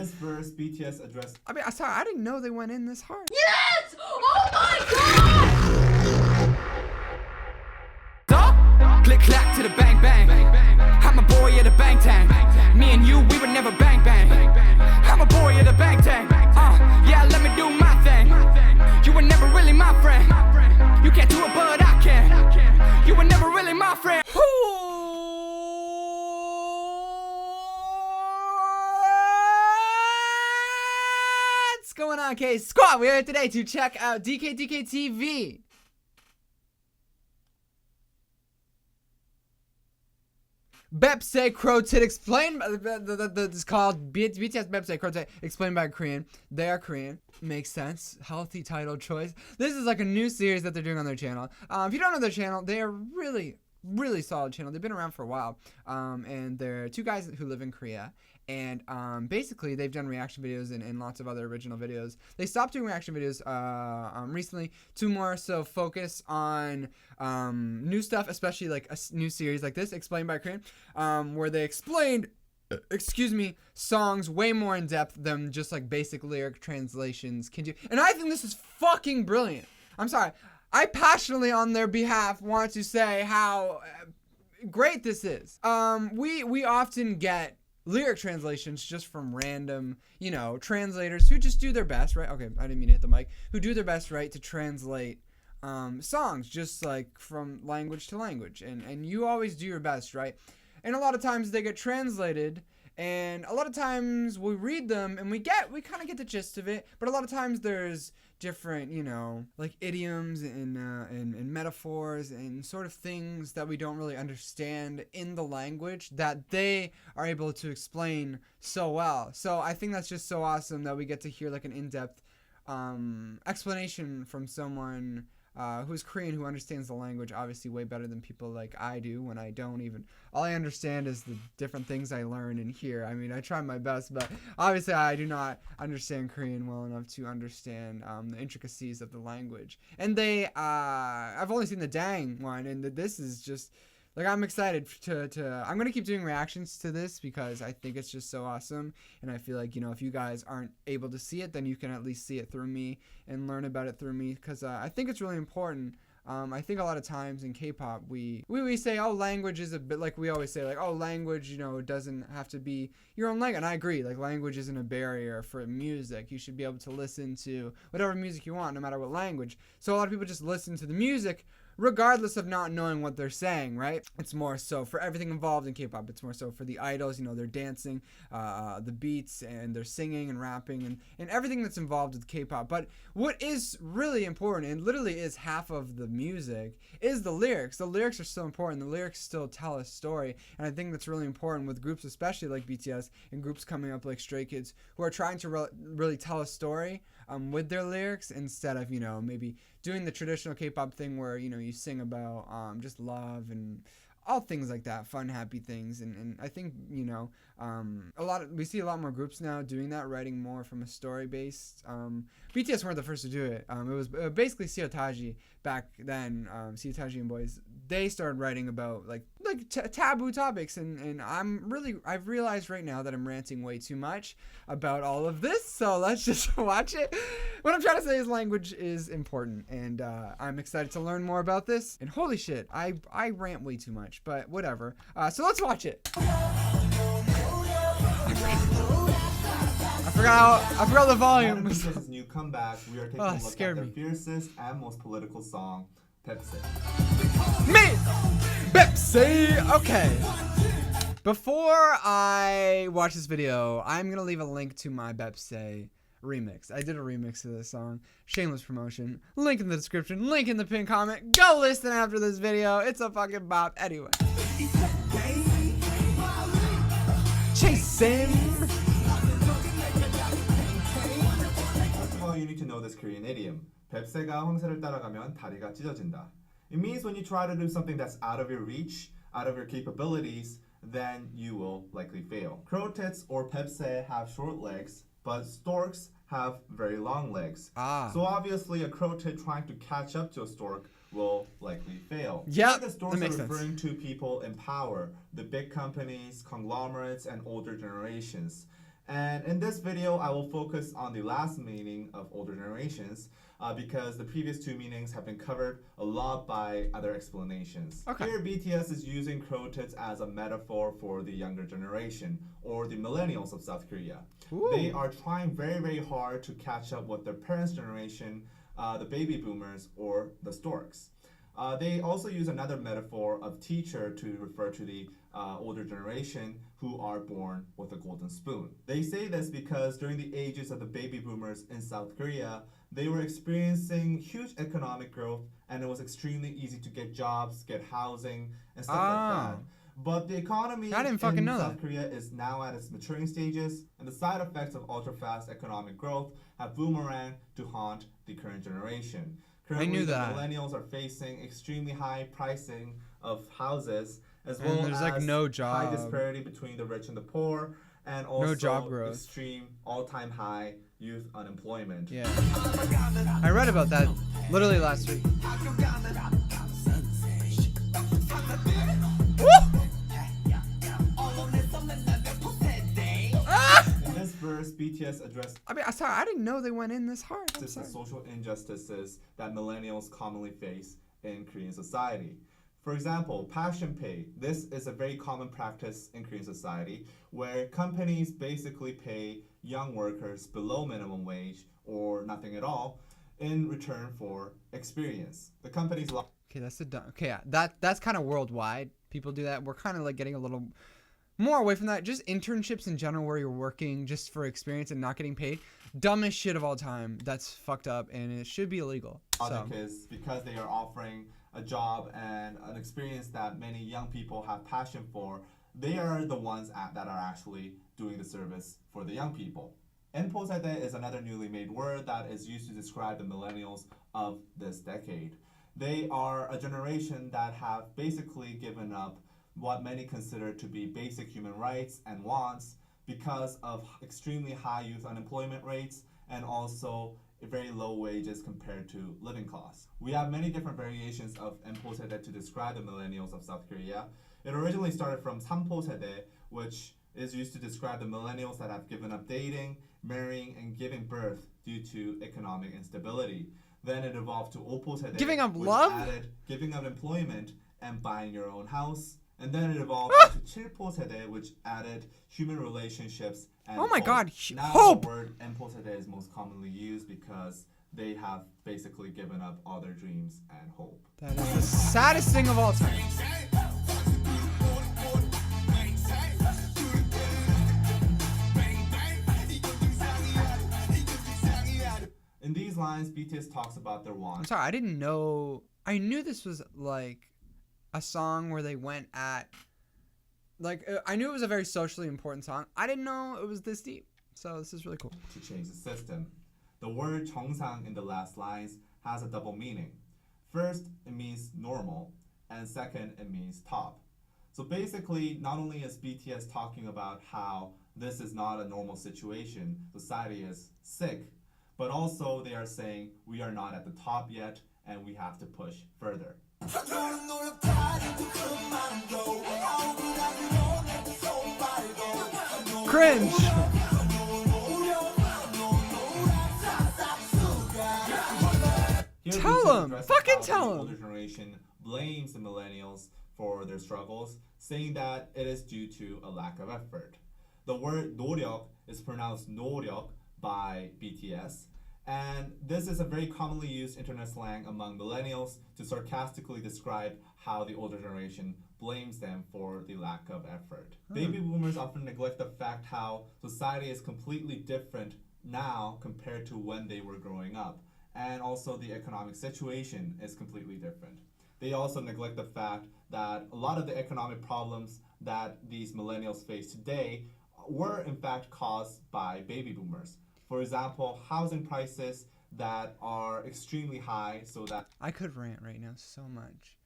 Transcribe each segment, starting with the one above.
this verse, BTS addressed. I mean, I'm sorry, I didn't know they went in this hard. Yes! Oh my god! Click clack to the bang bang. I'm a boy at the bang tang. Me and you, we would never bang bang. I'm a boy at the bang tang. Yeah, let me do my thing. You were never really my friend. You can't do it, but I can. You were never really my friend. What's going on, K Squad? We're here today to check out DKDKTV. BAEPSAE CROW-TIT explained. It's called BTS BAEPSAE CROW-TIT explained by a Korean. They are Korean. Makes sense. Healthy title choice. This is like a new series that they're doing on their channel. If you don't know their channel, they are really solid channel. They've been around for a while. And they're two guys who live in Korea. And basically, they've done reaction videos and lots of other original videos. They stopped doing reaction videos recently to more so focus on new stuff, especially like a new series like this, Explained by Korean, where they explained, songs way more in depth than just like basic lyric translations can do. And I think this is fucking brilliant. I'm sorry. I passionately, on their behalf, want to say how great this is. We often get lyric translations just from random, translators who just do their best, right? Okay, I didn't mean to hit the mic. Who do their best, right, to translate songs just like from language to language. And you always do your best, right? And a lot of times they get translated, and a lot of times we read them and we kind of get the gist of it, but a lot of times there's different, like idioms and metaphors and sort of things that we don't really understand in the language that they are able to explain so well. So I think that's just so awesome that we get to hear like an in-depth explanation from someone who's Korean, who understands the language obviously way better than people like I do, when I don't even. All I understand is the different things I learn and hear. I mean, I try my best, but obviously I do not understand Korean well enough to understand the intricacies of the language. And I've only seen the Dang one, and this is just, like, I'm excited I'm going to keep doing reactions to this because I think it's just so awesome. And I feel like, if you guys aren't able to see it, then you can at least see it through me and learn about it through me, because I think it's really important. I think a lot of times in K-pop, we say, oh, language is a bit, like we always say, like, oh, language, it doesn't have to be your own language. And I agree, like, language isn't a barrier for music. You should be able to listen to whatever music you want, no matter what language. So a lot of people just listen to the music regardless of not knowing what they're saying, right? It's more so for everything involved in K-pop. It's more so for the idols, they're dancing, the beats, and they're singing and rapping, and everything that's involved with K-pop. But what is really important, and literally is half of the music, is the lyrics. The lyrics are so important. The lyrics still tell a story, and I think that's really important with groups, especially like BTS, and groups coming up like Stray Kids, who are trying to really tell a story with their lyrics, instead of, maybe doing the traditional K-pop thing where, you sing about just love and all things like that, fun, happy things. And I think, we see a lot more groups now doing that, writing more from a story-based. BTS weren't the first to do it. It was basically CROW-TIT back then. CROW-TIT and boys, they started writing about like taboo topics, and I've realized right now that I'm ranting way too much about all of this, so let's just watch it. What I'm trying to say is language is important, and I'm excited to learn more about this. And holy shit, I rant way too much, but whatever. So let's watch it. I forgot the volume. BTS's new comeback, we are taking a look at their fiercest and most political song, BAEPSAE. Me! BAEPSAE! Okay. Before I watch this video, I'm going to leave a link to my BAEPSAE remix. I did a remix of this song. Shameless promotion. Link in the description. Link in the pinned comment. Go listen after this video. It's a fucking bop. Anyway. Chasing. First of all, you need to know this Korean idiom. 뱁새가 황새를 따라가면 다리가 찢어진다. It means when you try to do something that's out of your reach, out of your capabilities, then you will likely fail. CROW-TITs or BAEPSAE have short legs, but storks have very long legs. So obviously a CROW-TIT trying to catch up to a stork will likely fail. Yeah, the storks are referring to people in power, the big companies, conglomerates, and older generations. And in this video, I will focus on the last meaning of older generations because the previous two meanings have been covered a lot by other explanations. Okay. Here, BTS is using CROW-TIT as a metaphor for the younger generation, or the millennials of South Korea. Ooh. They are trying very, very hard to catch up with their parents' generation, the baby boomers or the storks. They also use another metaphor of teacher to refer to the older generation who are born with a golden spoon. They say this because during the ages of the baby boomers in South Korea, they were experiencing huge economic growth and it was extremely easy to get jobs, get housing, and stuff like that. But the economy in South Korea is now at its maturing stages, and the side effects of ultra-fast economic growth have boomeranged to haunt the current generation. Currently, the millennials are facing extremely high pricing of houses, as well as like no job. high disparity between the rich and the poor, and also no job growth. Extreme all-time high youth unemployment. Yeah, I read about that literally last week. In this verse, BTS addressed I didn't know they went in this hard. the social injustices that millennials commonly face in Korean society. For example, passion pay. This is a very common practice in Korean society where companies basically pay young workers below minimum wage or nothing at all in return for experience. The companies that's kind of worldwide. People do that. We're kind of like getting a little more away from that. Just internships in general where you're working just for experience and not getting paid. Dumbest shit of all time. That's fucked up and it should be illegal. Is because they are offering a job and an experience that many young people have passion for. They are the ones that are actually doing the service for the young people. Enposete is another newly made word that is used to describe the millennials of this decade. They are a generation that have basically given up what many consider to be basic human rights and wants because of extremely high youth unemployment rates and also very low wages compared to living costs. We have many different variations of Enposete to describe the millennials of South Korea. It originally started from Samposete, which is used to describe the millennials that have given up dating, marrying, and giving birth due to economic instability. Then it evolved to Oposete, giving up which love? added giving up employment and buying your own house. And then it evolved to Chilposete, which added human relationships and oh my hope. God, Now hope! the word Enposete is most commonly used because they have basically given up all their dreams and hope. That is the saddest thing of all time. In these lines, BTS talks about their I'm wants. sorry, I didn't know. I knew this was like a song where they went at, like, I knew it was a very socially important song. I didn't know it was this deep. So this is really cool. To change the system. The word 정상 in the last lines has a double meaning. First, it means normal, and second, it means top. So basically, not only is BTS talking about how this is not a normal situation, society is sick, but also they are saying we are not at the top yet and we have to push further. Cringe! Tell him! Fucking tell him! The older generation blames the millennials for their struggles, saying that it is due to a lack of effort. The word 노력 is pronounced 노력 by BTS, and this is a very commonly used internet slang among millennials to sarcastically describe how the older generation blames them for the lack of effort. Baby boomers often neglect the fact how society is completely different now compared to when they were growing up, and also the economic situation is completely different. They also neglect the fact that a lot of the economic problems that these millennials face today were in fact caused by baby boomers. For example, housing prices that are extremely high so that I could rant right now so much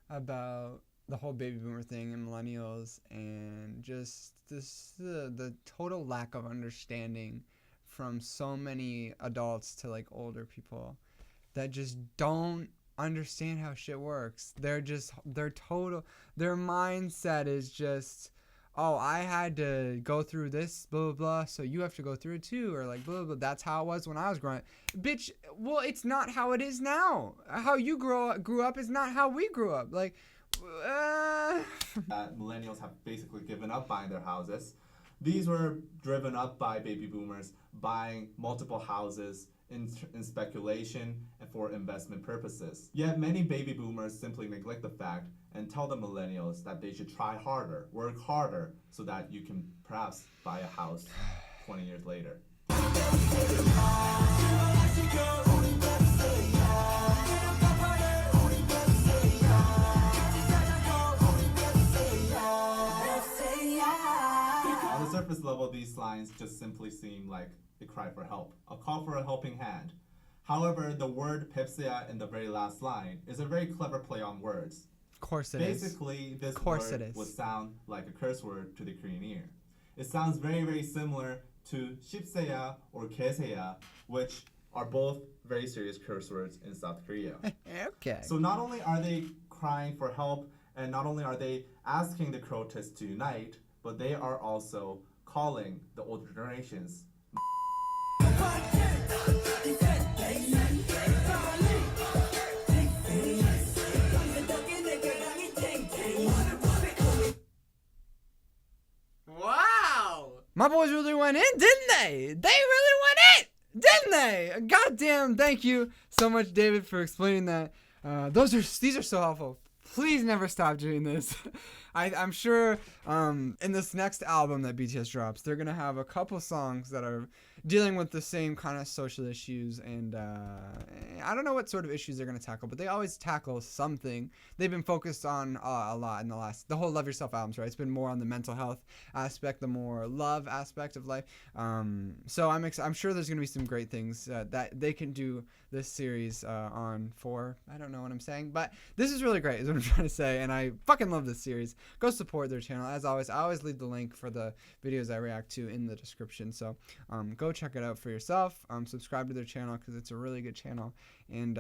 about the whole baby boomer thing and millennials and just the total lack of understanding from so many adults to like older people that just don't understand how shit works. Their mindset is just, oh, I had to go through this, blah, blah, blah, so you have to go through it too, or like, blah, blah, blah. That's how it was when I was growing up. Bitch, well, it's not how it is now. How you grew up is not how we grew up. Like, Millennials have basically given up buying their houses. These were driven up by baby boomers buying multiple houses in speculation and for investment purposes. Yet many baby boomers simply neglect the fact and tell the millennials that they should try harder, work harder, so that you can perhaps buy a house 20 years later. On the surface level, these lines just simply seem like a cry for help, a call for a helping hand. However, the word BAEPSAE in the very last line is a very clever play on words. of course it is. Basically, this Course word it is. would sound like a curse word to the Korean ear. It sounds very, very similar to shipseya or keseya, which are both very serious curse words in South Korea. Okay. So not only are they crying for help, and not only are they asking the CROW-TITs to unite, but they are also calling the older generations. Wow! My boys really went in, didn't they? They really went in, didn't they? Goddamn! Thank you so much, David, for explaining that. These are so helpful. Please never stop doing this. I'm sure in this next album that BTS drops, they're gonna have a couple songs that are dealing with the same kind of social issues, and I don't know what sort of issues they're gonna tackle, but they always tackle something. They've been focused on a lot in the whole Love Yourself albums, right? It's been more on the mental health aspect, the more love aspect of life. So I'm sure there's gonna be some great things that they can do this series on for. I don't know what I'm saying, but this is really great, is what I'm trying to say, and I fucking love this series. Go support their channel. As always, I always leave the link for the videos I react to in the description, so go check it out for yourself. Subscribe to their channel because it's a really good channel, and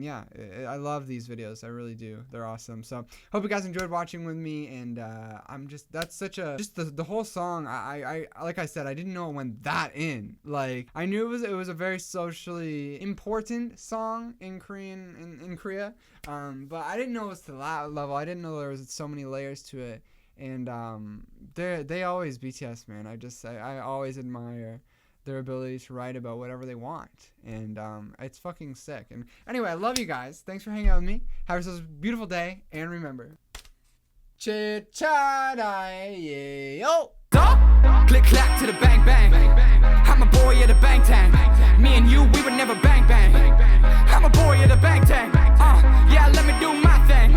yeah, I love these videos. I really do. They're awesome. So hope you guys enjoyed watching with me, and that's such a the whole song. I like I said, I didn't know it went that in. Like, I knew it was a very socially important song in Korean in Korea, but I didn't know it was to that level. I didn't know there was so many layers to it, and they always, BTS, man. I always admire their ability to write about whatever they want, and it's fucking sick. And anyway, I love you guys. Thanks for hanging out with me. Have yourselves a beautiful day, and remember, chit-chat-ay-yo. Click clack to the bang bang. I'm a boy at the bang tang. Me and you, we would never bang bang. I'm a boy at the bang tang. Yeah, let me do my thing.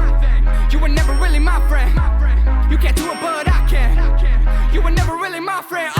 You were never really my friend. You can't do it, but I can. You were never really my friend.